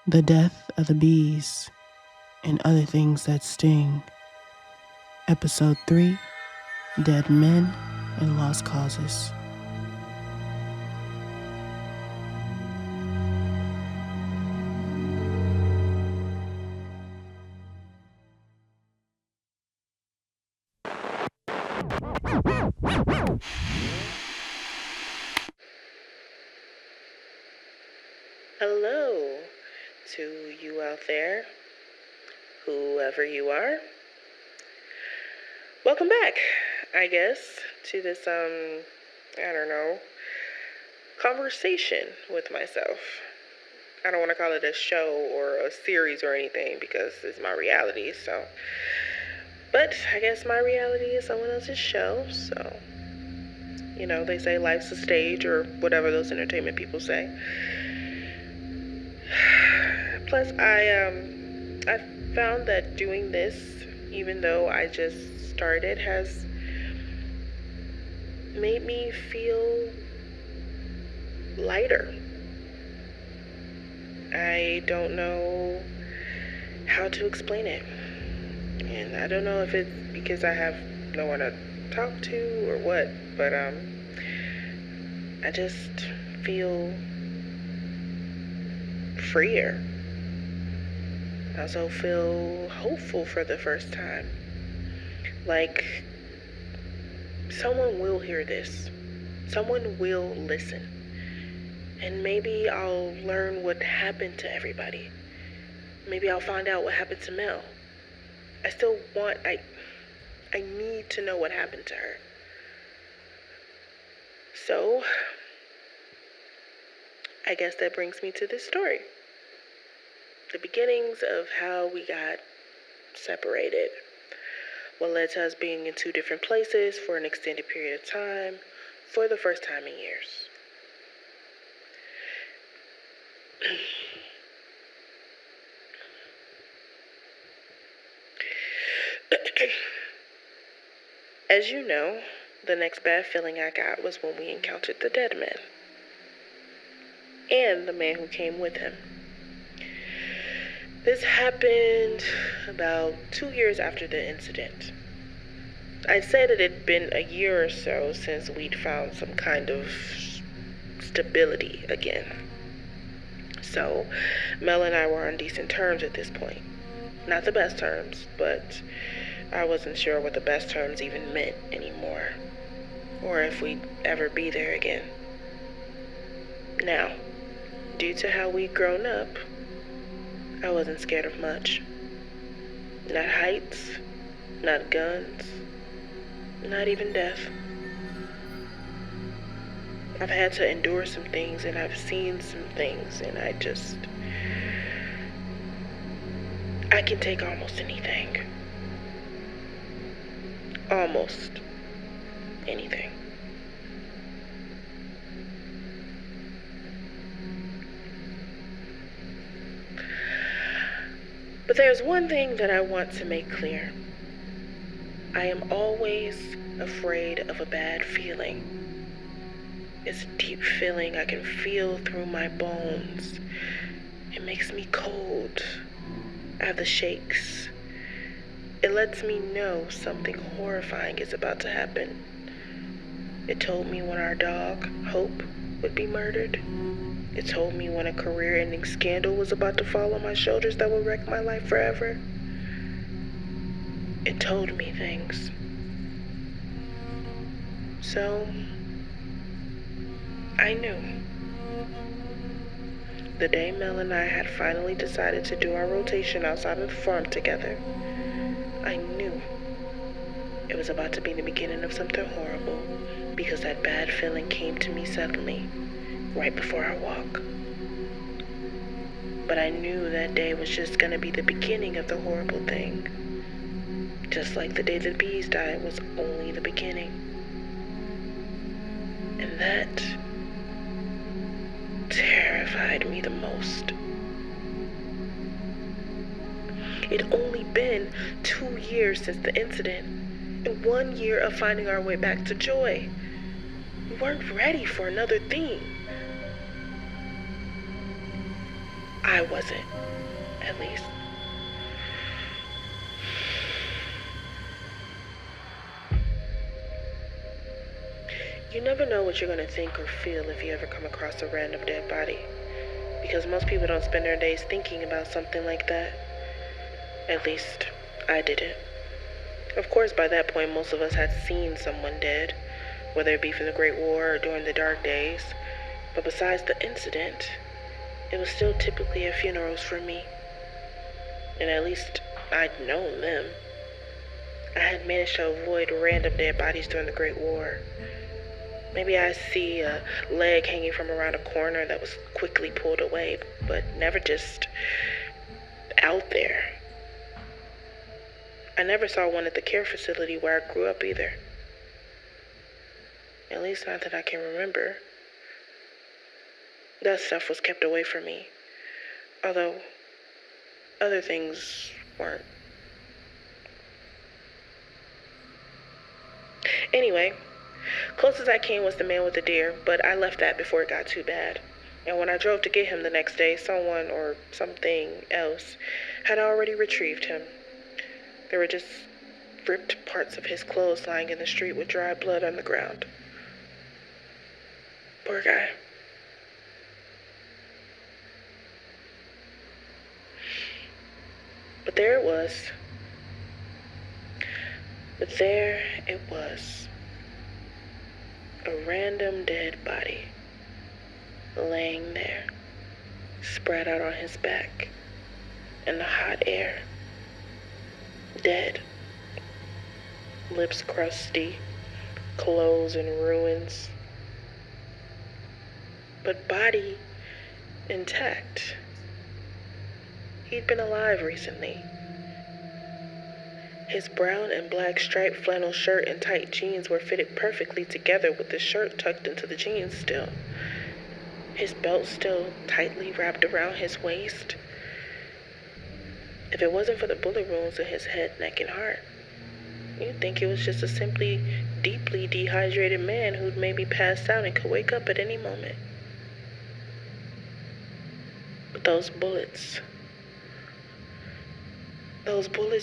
The Death of the Bees and Other Things That Sting. Episode 3, Dead Men and Lost Causes. Hello to you out there, whoever you are. Welcome back, I guess, to this, conversation with myself. I don't want to call it a show or a series or anything because it's my reality, so. But I guess my reality is someone else's show, so. You know, they say life's a stage or whatever those entertainment people say. Plus, I found that doing this, even though I just started, has made me feel lighter. I don't know how to explain it. And I don't know if it's because I have no one to talk to or what, but I just feel freer. I also feel hopeful for the first time. Like, someone will hear this. Someone will listen. And maybe I'll learn what happened to everybody. Maybe I'll find out what happened to Mel. I need to know what happened to her. So, I guess that brings me to this story. The beginnings of how we got separated. What led to us being in two different places for an extended period of time, for the first time in years. As you know, the next bad feeling I got was when we encountered the dead man. And the man who came with him. This happened about 2 years after the incident. I said it had been a year or so since we'd found some kind of stability again. So, Mel and I were on decent terms at this point. Not the best terms, but I wasn't sure what the best terms even meant anymore, or if we'd ever be there again. Now, due to how we'd grown up, I wasn't scared of much. Not heights, not guns, not even death. I've had to endure some things and I've seen some things and I can take almost anything. Almost anything. But there's one thing that I want to make clear. I am always afraid of a bad feeling. It's a deep feeling I can feel through my bones. It makes me cold. I have the shakes. It lets me know something horrifying is about to happen. It told me when our dog, Hope, would be murdered. It told me when a career-ending scandal was about to fall on my shoulders that would wreck my life forever. It told me things. So, I knew. The day Mel and I had finally decided to do our rotation outside of the farm together, I knew it was about to be the beginning of something horrible because that bad feeling came to me suddenly, right before our walk. But I knew that day was just gonna be the beginning of the horrible thing. Just like the day the bees died was only the beginning. And that terrified me the most. It'd only been 2 years since the incident, and 1 year of finding our way back to joy. We weren't ready for another theme. I wasn't, at least. You never know what you're going to think or feel if you ever come across a random dead body, because most people don't spend their days thinking about something like that. At least, I didn't. Of course, by that point, most of us had seen someone dead, whether it be from the Great War or during the dark days. But besides the incident, it was still typically at funerals for me. And at least I'd known them. I had managed to avoid random dead bodies during the Great War. Maybe I see a leg hanging from around a corner that was quickly pulled away, but never just out there. I never saw one at the care facility where I grew up either. At least not that I can remember. That stuff was kept away from me, although other things weren't. Anyway, closest I came was the man with the deer, but I left that before it got too bad. And when I drove to get him the next day, someone or something else had already retrieved him. There were just ripped parts of his clothes lying in the street with dry blood on the ground. Poor guy. But there it was. A random dead body, laying there, spread out on his back in the hot air. Dead. Lips crusty, clothes in ruins, but body intact. He'd been alive recently. His brown and black striped flannel shirt and tight jeans were fitted perfectly together with the shirt tucked into the jeans still. His belt still tightly wrapped around his waist. If it wasn't for the bullet wounds in his head, neck, and heart, you'd think it was just a simply deeply dehydrated man who'd maybe passed out and could wake up at any moment. But those bullets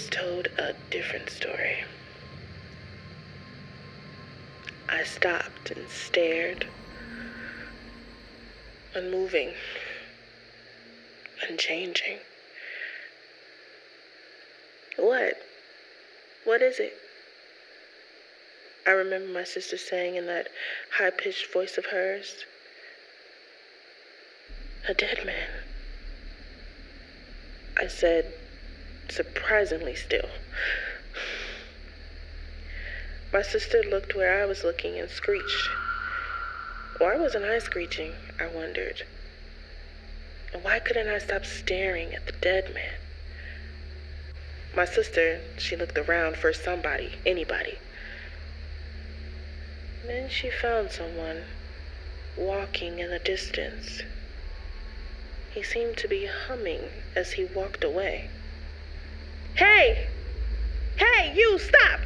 told a different story. I stopped and stared, unmoving, unchanging. What? What is it? I remember my sister saying in that high-pitched voice of hers, "A dead man." I said, surprisingly still. My sister looked where I was looking and screeched. Why wasn't I screeching? I wondered. And why couldn't I stop staring at the dead man? My sister, she looked around for somebody, anybody. Then she found someone walking in the distance. He seemed to be humming as he walked away. "Hey! Hey, you, stop!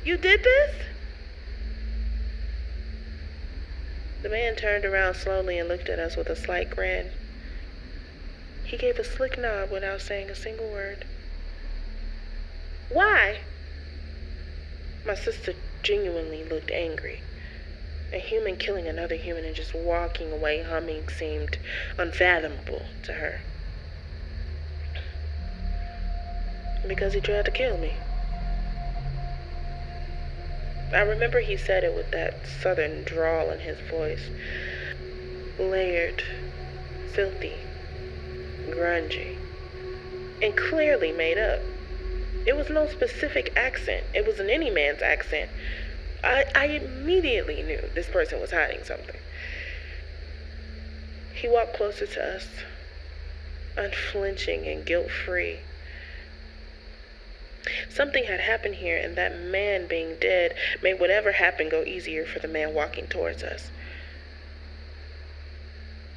You did this?" The man turned around slowly and looked at us with a slight grin. He gave a slick nod without saying a single word. "Why?" My sister genuinely looked angry. A human killing another human and just walking away humming seemed unfathomable to her. Because he tried to kill me. I remember he said it with that southern drawl in his voice. Layered, filthy, grungy, and clearly made up. It was no specific accent. It wasn't any man's accent. I immediately knew this person was hiding something. He walked closer to us, unflinching and guilt-free. Something had happened here, and that man being dead made whatever happened go easier for the man walking towards us.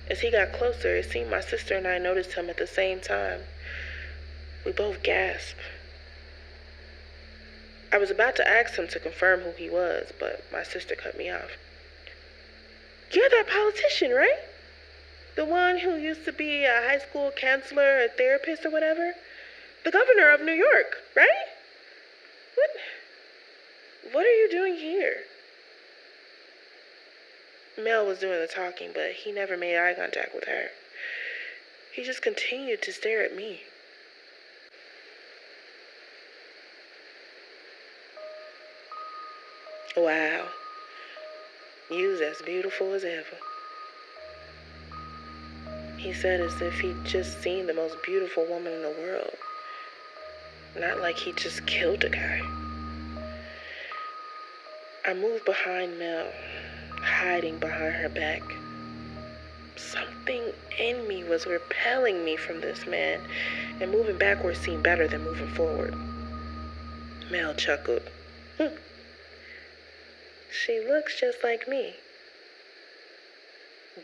As he got closer, it seemed my sister and I noticed him at the same time. We both gasped. I was about to ask him to confirm who he was, but my sister cut me off. "You're that politician, right? The one who used to be a high school counselor, a therapist, or whatever? The governor of New York, right? What are you doing here? Mel was doing the talking, but he never made eye contact with her. He just continued to stare at me. Wow. You's as beautiful as ever. He said as if he'd just seen the most beautiful woman in the world. Not like he just killed a guy. I moved behind Mel, hiding behind her back. Something in me was repelling me from this man, and moving backwards seemed better than moving forward. Mel chuckled. She looks just like me.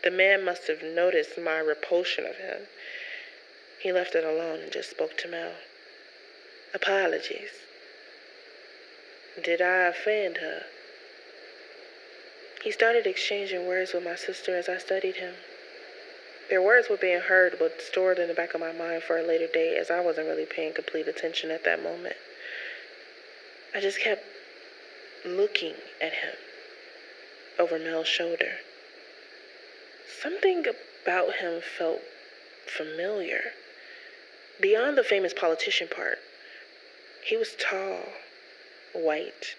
The man must have noticed my repulsion of him. He left it alone and just spoke to Mel. Apologies. Did I offend her? He started exchanging words with my sister as I studied him. Their words were being heard but stored in the back of my mind for a later date, as I wasn't really paying complete attention at that moment. I just kept looking at him over Mel's shoulder. Something about him felt familiar. Beyond the famous politician part, he was tall, white,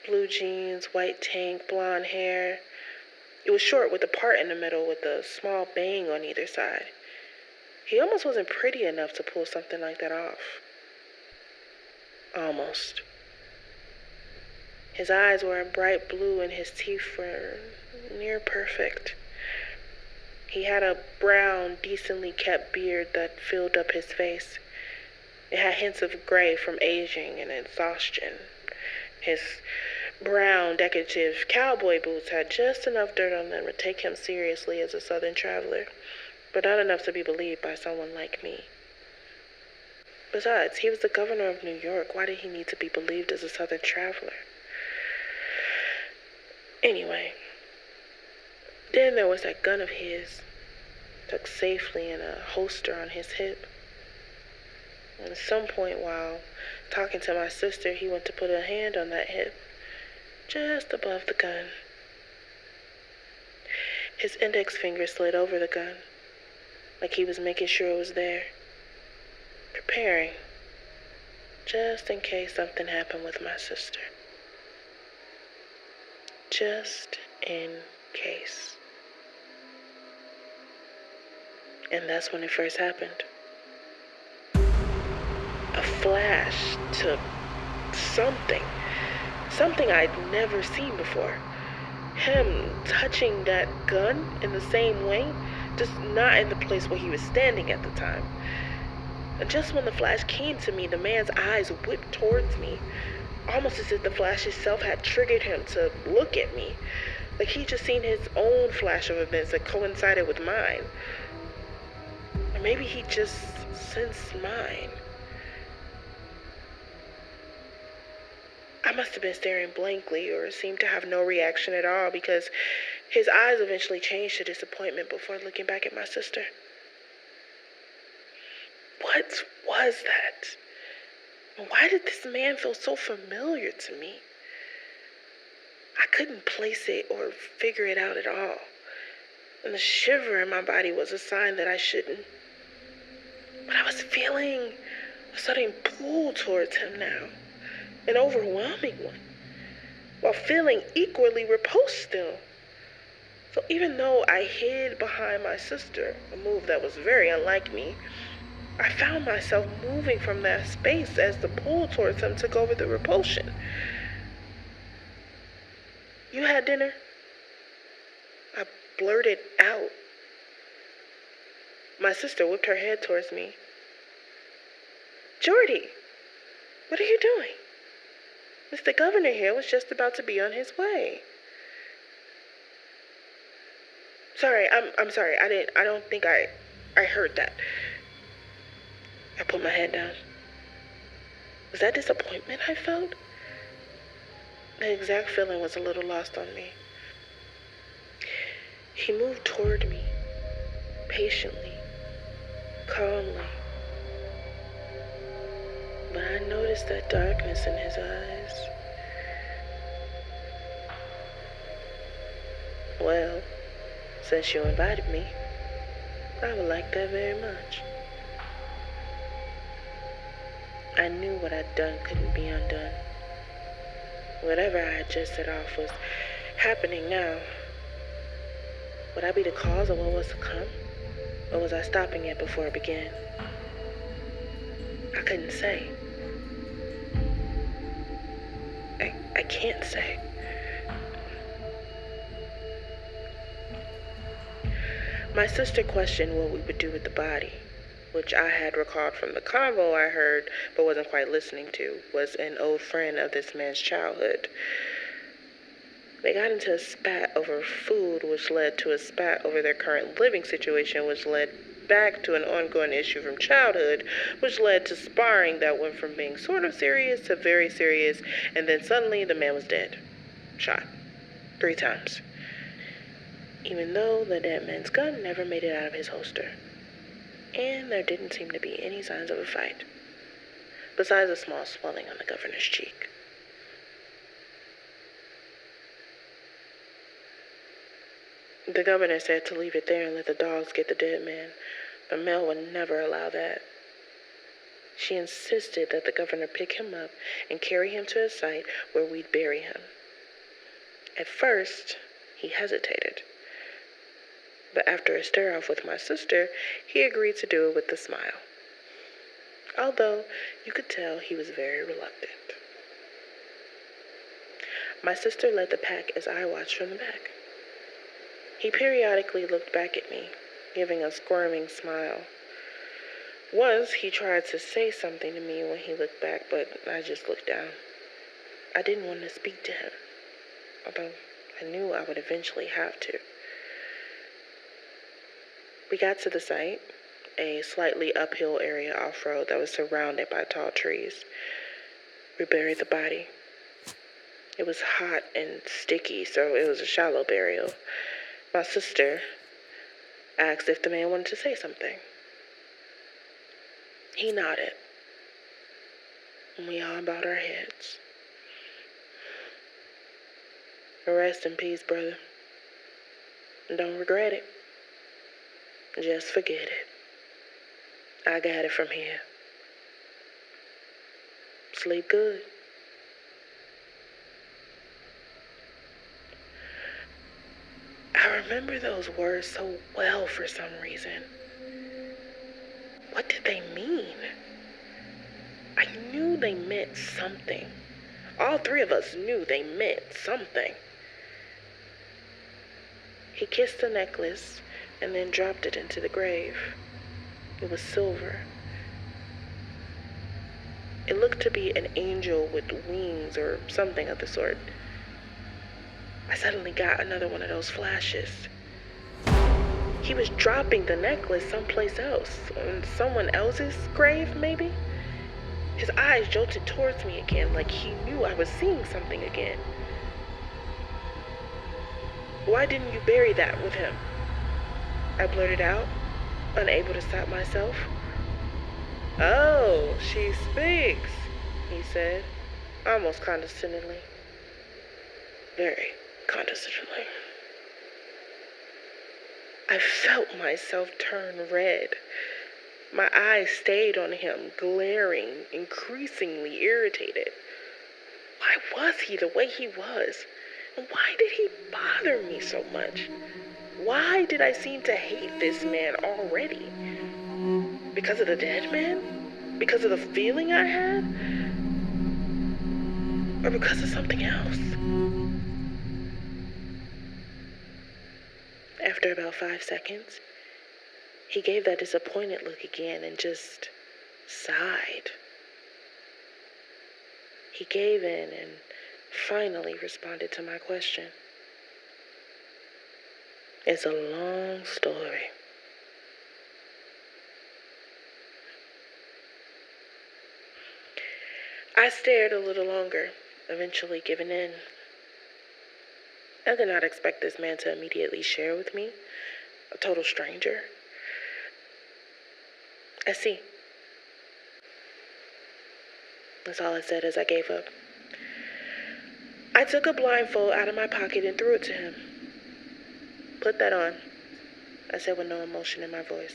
blue jeans, white tank, blonde hair. It was short with a part in the middle with a small bang on either side. He almost wasn't pretty enough to pull something like that off. Almost. His eyes were a bright blue and his teeth were near perfect. He had a brown, decently kept beard that filled up his face. It had hints of gray from aging and exhaustion. His brown, decorative cowboy boots had just enough dirt on them to take him seriously as a Southern traveler, but not enough to be believed by someone like me. Besides, he was the governor of New York. Why did he need to be believed as a Southern traveler? Anyway, then there was that gun of his, tucked safely in a holster on his hip. And at some point while talking to my sister, he went to put a hand on that hip, just above the gun. His index finger slid over the gun, like he was making sure it was there, preparing, just in case something happened with my sister. Just in case. And that's when it first happened. A flash to something I'd never seen before. Him touching that gun in the same way, just not in the place where he was standing at the time. And just when the flash came to me, the man's eyes whipped towards me, almost as if the flash itself had triggered him to look at me, like he'd just seen his own flash of events that coincided with mine. Or maybe he just sensed mine. I must have been staring blankly or seemed to have no reaction at all, because his eyes eventually changed to disappointment before looking back at my sister. What was that? Why did this man feel so familiar to me? I couldn't place it or figure it out at all. And the shiver in my body was a sign that I shouldn't. But I was feeling a sudden pull towards him now. An overwhelming one, while feeling equally repulsed still. So even though I hid behind my sister, a move that was very unlike me, I found myself moving from that space as the pull towards him took over the repulsion. You had dinner? I blurted out. My sister whipped her head towards me. Jordy, what are you doing? Mr. Governor here was just about to be on his way. Sorry, I'm sorry. I don't think I heard that. I put my head down. Was that disappointment I felt? The exact feeling was a little lost on me. He moved toward me, patiently, calmly. But I noticed that darkness in his eyes. Well, since you invited me, I would like that very much. I knew what I'd done couldn't be undone. Whatever I had just set off was happening now. Would I be the cause of what was to come? Or was I stopping it before it began? I couldn't say. I can't say. My sister questioned what we would do with the body, which I had recalled from the convo I heard but wasn't quite listening to, was an old friend of this man's childhood. They got into a spat over food, which led to a spat over their current living situation, which led back to an ongoing issue from childhood, which led to sparring that went from being sort of serious to very serious, and then suddenly the man was dead. Shot. 3 times. Even though the dead man's gun never made it out of his holster. And there didn't seem to be any signs of a fight, besides a small swelling on the governor's cheek. The governor said to leave it there and let the dogs get the dead man, but Mel would never allow that. She insisted that the governor pick him up and carry him to a site where we'd bury him. At first, he hesitated, but after a stare-off with my sister, he agreed to do it with a smile, although you could tell he was very reluctant. My sister led the pack as I watched from the back. He periodically looked back at me, giving a squirming smile. Once, he tried to say something to me when he looked back, but I just looked down. I didn't want to speak to him, although I knew I would eventually have to. We got to the site, a slightly uphill area off-road that was surrounded by tall trees. We buried the body. It was hot and sticky, so it was a shallow burial. My sister asked if the man wanted to say something. He nodded, and we all bowed our heads. Rest in peace, brother. Don't regret it. Just forget it. I got it from here. Sleep good. I remember those words so well for some reason. What did they mean? I knew they meant something. All 3 of us knew they meant something. He kissed the necklace and then dropped it into the grave. It was silver. It looked to be an angel with wings or something of the sort. I suddenly got another one of those flashes. He was dropping the necklace someplace else, on someone else's grave, maybe? His eyes jolted towards me again, like he knew I was seeing something again. Why didn't you bury that with him? I blurted out, unable to stop myself. Oh, she speaks, he said, almost condescendingly. Very condescendingly. I felt myself turn red. My eyes stayed on him, glaring, increasingly irritated. Why was he the way he was? And why did he bother me so much? Why did I seem to hate this man already? Because of the dead man? Because of the feeling I had? Or because of something else? After about 5 seconds, he gave that disappointed look again and just sighed. He gave in and finally responded to my question. It's a long story. I stared a little longer, eventually giving in. I did not expect this man to immediately share with me, a total stranger, I see. That's all I said as I gave up. I took a blindfold out of my pocket and threw it to him. Put that on, I said with no emotion in my voice.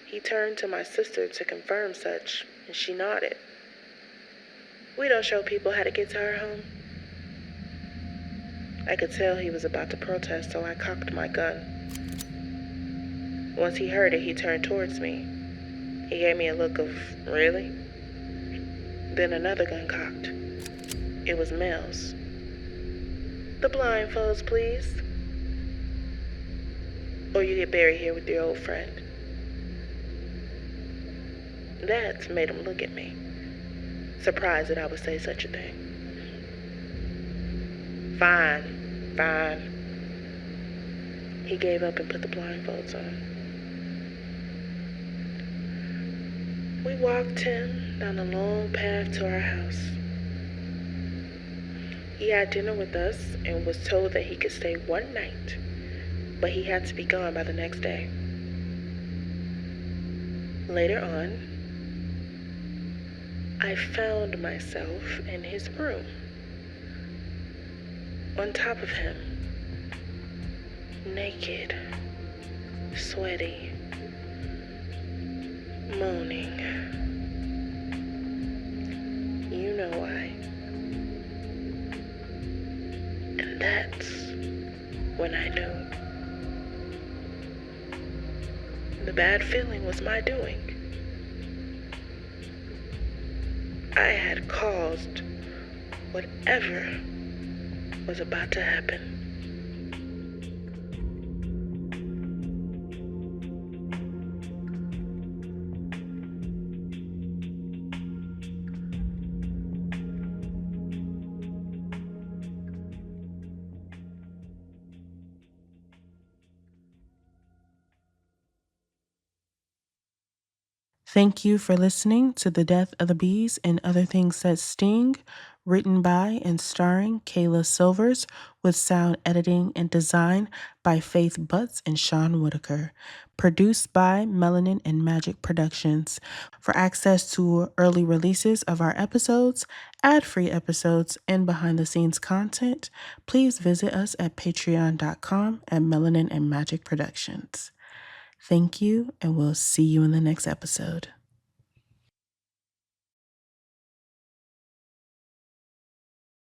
He turned to my sister to confirm such, and she nodded. We don't show people how to get to our home. I could tell he was about to protest, so I cocked my gun. Once he heard it, he turned towards me. He gave me a look of, really? Then another gun cocked. It was Mel's. The blindfolds, please. Or you get buried here with your old friend. That made him look at me, surprised that I would say such a thing. Fine. He gave up and put the blindfolds on. We walked him down the long path to our house. He had dinner with us and was told that he could stay one night, but he had to be gone by the next day. Later on, I found myself in his room. On top of him, naked, sweaty, moaning. You know why. And that's when I knew. The bad feeling was my doing. I had caused whatever was about to happen. Thank you for listening to The Death of the Bees and Other Things That Sting, written by and starring Kyla Sylvers, with sound editing and design by Faith Butz and Sean Whittaker. Produced by Melanin and Magic Productions. For access to early releases of our episodes, ad-free episodes, and behind-the-scenes content, please visit us at patreon.com at Melanin and Magic Productions. Thank you, and we'll see you in the next episode.